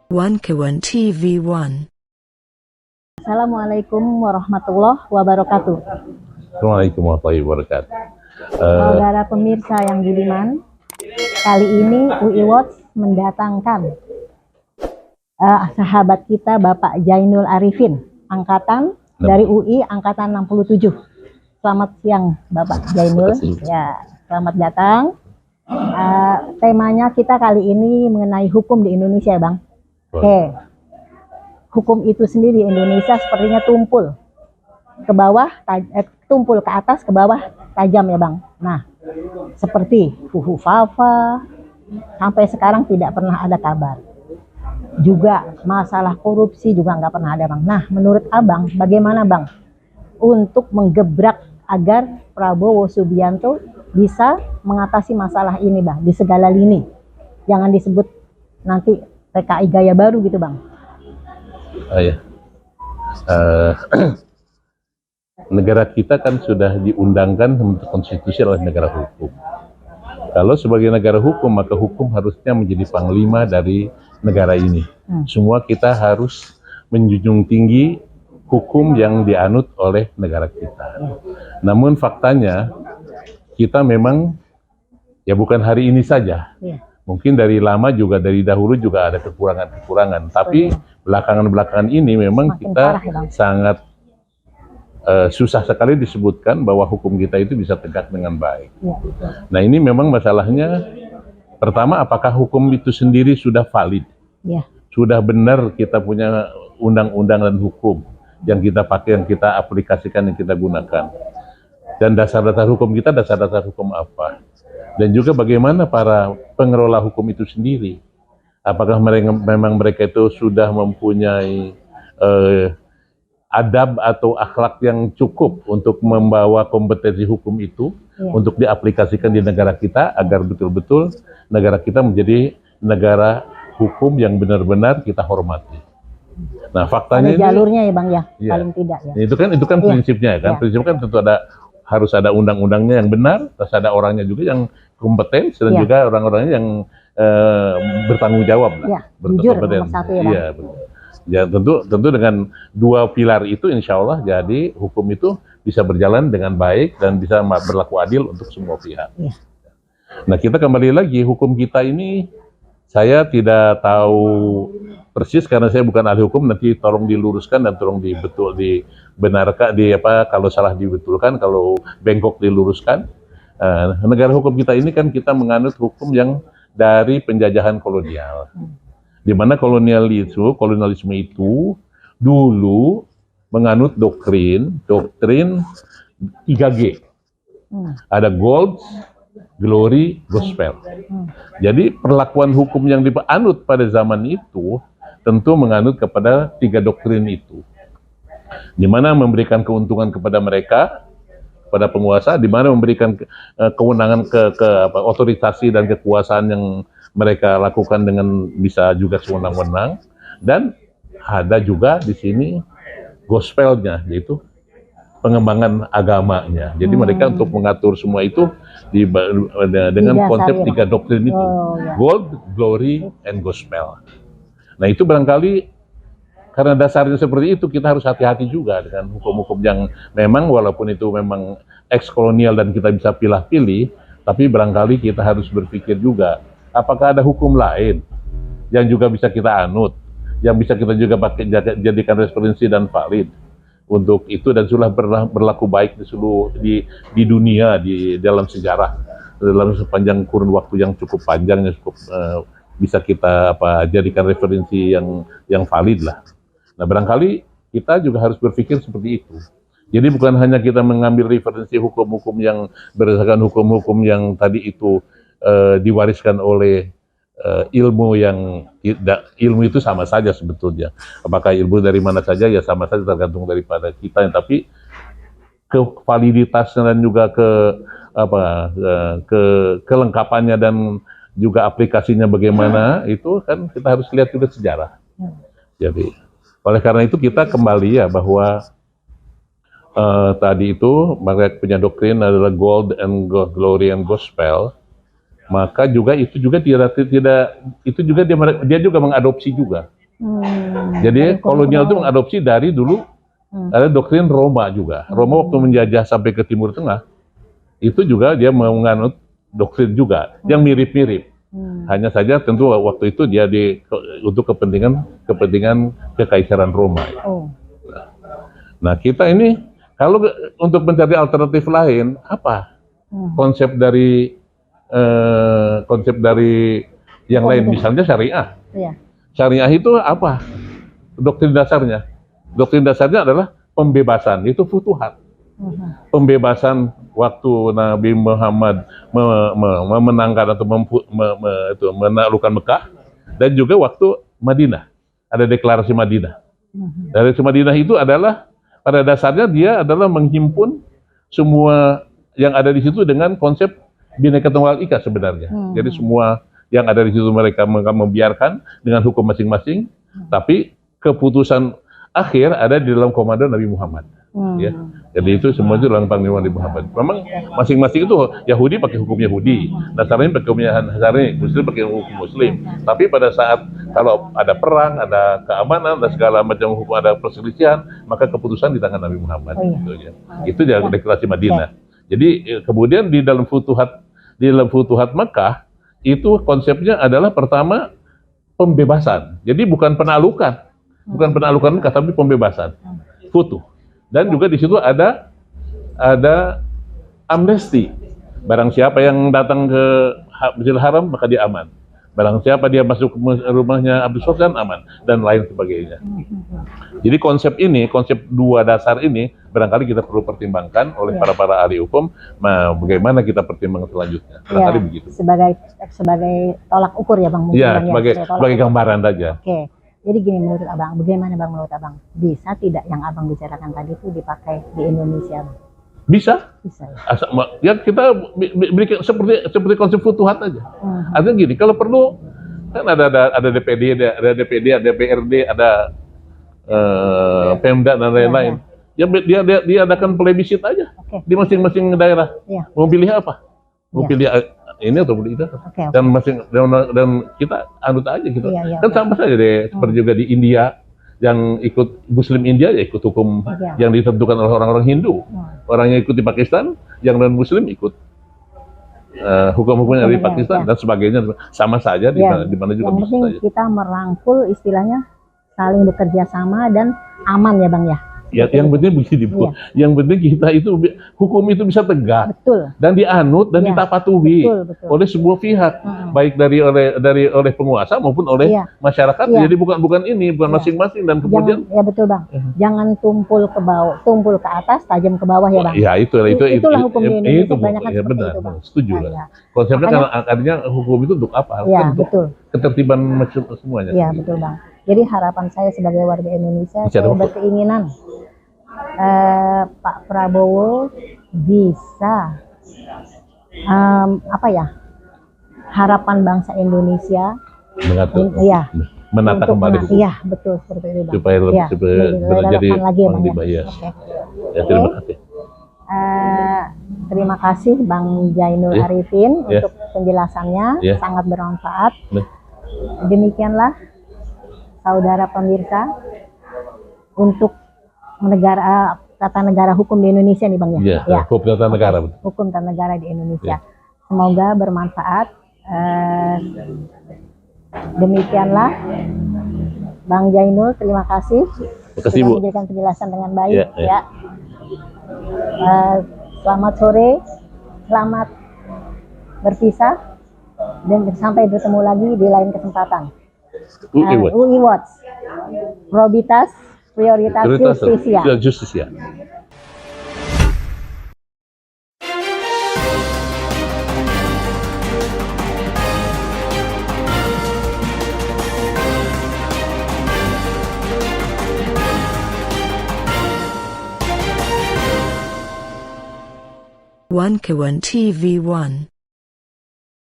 One TV1. Assalamualaikum warahmatullahi wabarakatuh. Assalamualaikum warahmatullahi wabarakatuh. Saudara pemirsa yang budiman, kali ini UI Watch mendatangkan sahabat kita Bapak Jainul Arifin, angkatan dari UI angkatan 67. Selamat siang Bapak Jainul. Ya, selamat datang. Temanya kita kali ini mengenai hukum di Indonesia, Bang. Oke. Hukum itu sendiri Indonesia sepertinya tumpul ke bawah, tumpul ke atas, ke bawah tajam ya Bang. Nah, seperti Fuhu Fafa sampai sekarang tidak pernah ada kabar. Juga masalah korupsi juga nggak pernah ada Bang. Nah, menurut Abang bagaimana Bang untuk menggebrak agar Prabowo Subianto bisa mengatasi masalah ini Bang di segala lini? Jangan disebut nanti PKI gaya baru gitu Bang. Negara kita kan sudah diundangkan untuk konstitusi oleh negara hukum. Kalau sebagai negara hukum, maka hukum harusnya menjadi panglima dari negara ini. Semua kita harus menjunjung tinggi hukum yang dianut oleh negara kita. Namun faktanya, kita memang, ya bukan hari ini saja. Mungkin dari lama juga, dari dahulu juga ada kekurangan-kekurangan. Tapi belakangan-belakangan ini memang makin kita parah, ya, sangat susah sekali disebutkan bahwa hukum kita itu bisa tegak dengan baik. Nah ini memang masalahnya, pertama apakah hukum itu sendiri sudah valid? Sudah benar kita punya undang-undang dan hukum yang kita pakai, yang kita aplikasikan, yang kita gunakan. Dan dasar-dasar hukum kita, dasar-dasar hukum apa? Dan juga bagaimana para pengelola hukum itu sendiri. Apakah mereka itu sudah mempunyai adab atau akhlak yang cukup untuk membawa kompetensi hukum itu untuk diaplikasikan di negara kita agar betul-betul negara kita menjadi negara hukum yang benar-benar kita hormati. Nah, faktanya ada jalurnya ya Bang ya, paling tidak ya. Itu kan prinsipnya kan. Prinsipnya kan tentu harus ada undang-undangnya yang benar, terus ada orangnya juga yang kompeten, dan juga orang-orangnya yang bertanggung jawab lah. Jujur nomor satu ya Bang. Iya, betul. Ya tentu dengan dua pilar itu insya Allah jadi hukum itu bisa berjalan dengan baik dan bisa berlaku adil untuk semua pihak. Nah kita kembali lagi, hukum kita ini saya tidak tahu persis karena saya bukan ahli hukum, nanti tolong diluruskan dan tolong dibenarkan, kalau salah dibetulkan, kalau bengkok diluruskan. Negara hukum kita ini kan kita menganut hukum yang dari penjajahan kolonial. Di mana kolonialisme itu dulu menganut doktrin 3G. Ada gold, glory, gospel. Jadi perlakuan hukum yang dianut pada zaman itu tentu menganut kepada 3 doktrin itu. Di mana memberikan keuntungan kepada mereka, pada penguasa, di mana memberikan kewenangan ke otoritasi dan kekuasaan yang mereka lakukan dengan bisa juga sewenang-wenang, dan ada juga di sini gospelnya, yaitu pengembangan agamanya. Jadi mereka untuk mengatur semua itu dengan konsep 3 doktrin itu, gold, glory, and gospel. Nah itu barangkali karena dasarnya seperti itu, kita harus hati-hati juga dengan hukum-hukum yang memang walaupun itu memang ex-kolonial dan kita bisa pilih-pilih, tapi barangkali kita harus berpikir juga, apakah ada hukum lain yang juga bisa kita anut, yang bisa kita juga jadikan referensi dan valid untuk itu, dan sudah berlaku baik di dunia, di dalam sejarah, dalam sepanjang kurun waktu yang cukup panjang, yang cukup bisa kita jadikan referensi yang valid lah. Nah barangkali kita juga harus berpikir seperti itu. Jadi bukan hanya kita mengambil referensi hukum-hukum yang berdasarkan hukum-hukum yang tadi itu diwariskan oleh ilmu itu sama saja sebetulnya. Apakah ilmu dari mana saja ya sama saja, tergantung daripada kita. Tapi kevaliditasnya dan juga kelengkapannya dan juga aplikasinya bagaimana itu kan kita harus lihat juga sejarah. Jadi oleh karena itu kita kembali ya bahwa tadi itu mereka punya doktrin adalah gold and glory and gospel. Maka juga itu juga dia juga mengadopsi juga Jadi Dari kolonial itu kolonial. mengadopsi dari dulu ada doktrin Roma juga. Roma waktu menjajah sampai ke Timur Tengah, itu juga dia menganut doktrin juga yang mirip-mirip. Hanya saja tentu waktu itu dia untuk kepentingan kekaisaran Roma. Oh. Nah, kita ini kalau untuk mencari alternatif lain, apa konsep dari yang lain, misalnya syariah. Iya. Syariah itu apa? Doktrin dasarnya. Doktrin dasarnya adalah pembebasan, itu futuhat. Pembebasan waktu Nabi Muhammad memenangkan atau menaklukkan Mekah, dan juga waktu Madinah. Ada deklarasi Madinah. Deklarasi Madinah itu adalah pada dasarnya dia adalah menghimpun semua yang ada di situ dengan konsep Bhinneka Tunggal Ika sebenarnya. Jadi semua yang ada di situ mereka membiarkan dengan hukum masing-masing, tapi keputusan akhir ada di dalam komando Nabi Muhammad. Ya. Jadi itu semua itu dalam panglima Nabi Muhammad. Memang masing-masing itu Yahudi pakai hukum Yahudi, Nasrani pakai hukum Nasrani, Muslim pakai hukum Muslim. Tapi pada saat kalau ada perang, ada keamanan, dan segala macam hukum, ada perselisihan, maka keputusan di tangan Nabi Muhammad. Gitu, ya. Itu deklarasi Madinah. Jadi kemudian di dalam Futuhat Makkah itu konsepnya adalah pertama pembebasan. Jadi bukan penaklukan Mekah, tapi pembebasan. Futuh. Dan juga di situ ada amnesti. Barang siapa yang datang ke Masjidil Haram maka dia aman. Barang siapa dia masuk ke rumahnya Abdul Sofyan aman, dan lain sebagainya. Jadi konsep dua dasar ini barangkali kita perlu pertimbangkan oleh para ahli hukum. Bagaimana kita pertimbangkan selanjutnya? Barangkali begitu. Sebagai tolak ukur ya Bang. Iya, sebagai gambaran saja. Oke. Jadi gini, menurut Abang, bagaimana Bang menurut Abang? Bisa tidak yang Abang bicarakan tadi itu dipakai di Indonesia? Bang? Bisa. Bisa ya? Ya kita berikan seperti konsep futuhat aja. Artinya gini, kalau perlu kan ada DPD, ada DPRD, ada Pemda dan lain-lain. Ya dia adakan plebiscit aja di masing-masing daerah. Mau pilih apa? Mau pilih ini atau pilih itu? Dan kita anut aja gitu. Kan sama saja deh, seperti juga di India. Yang ikut Muslim India ya ikut hukum yang ditentukan oleh orang-orang Hindu. Orang yang ikut di Pakistan, yang non Muslim ikut hukum-hukum dari Pakistan dan sebagainya. Sama saja di mana juga yang bisa. Yang penting kita merangkul, istilahnya saling bekerja sama dan aman ya Bang ya. Ya, yang penting begini, Bu. Yang penting kita itu hukum itu bisa tegak. Betul. Dan dianut dan ditapatuhi oleh sebuah pihak, baik oleh penguasa maupun oleh masyarakat. Jadi bukan masing-masing, dan kemudian betul Bang. Jangan tumpul ke bawah, tumpul ke atas, tajam ke bawah ya Bang. Ya itulah hukum di Indonesia kebanyakan seperti benar, itu Bang. Setuju lah. Konsepnya kan artinya hukum itu untuk apa? Iya, untuk betul. Ketertiban semuanya. Iya, betul Bang. Jadi harapan saya sebagai warga Indonesia, saya berkeinginan Pak Prabowo bisa harapan bangsa Indonesia menata kembali hukum. Iya, betul seperti itu Bang. Supaya jadi lagi ya Bang. Ya, terima kasih. Terima kasih Bang Jainul Arifin untuk penjelasannya, sangat bermanfaat. Demikianlah saudara pemirsa untuk tata negara hukum di Indonesia nih Bang ya. Hukum tata negara. Hukum tata negara di Indonesia. Semoga bermanfaat. Demikianlah Bang Jainul, terima kasih. Sudah memberikan penjelasan dengan baik. Selamat sore, selamat berpisah, dan sampai bertemu lagi di lain kesempatan. UI Watch, Probitas Prioritas Justisia. One Kawan TV 1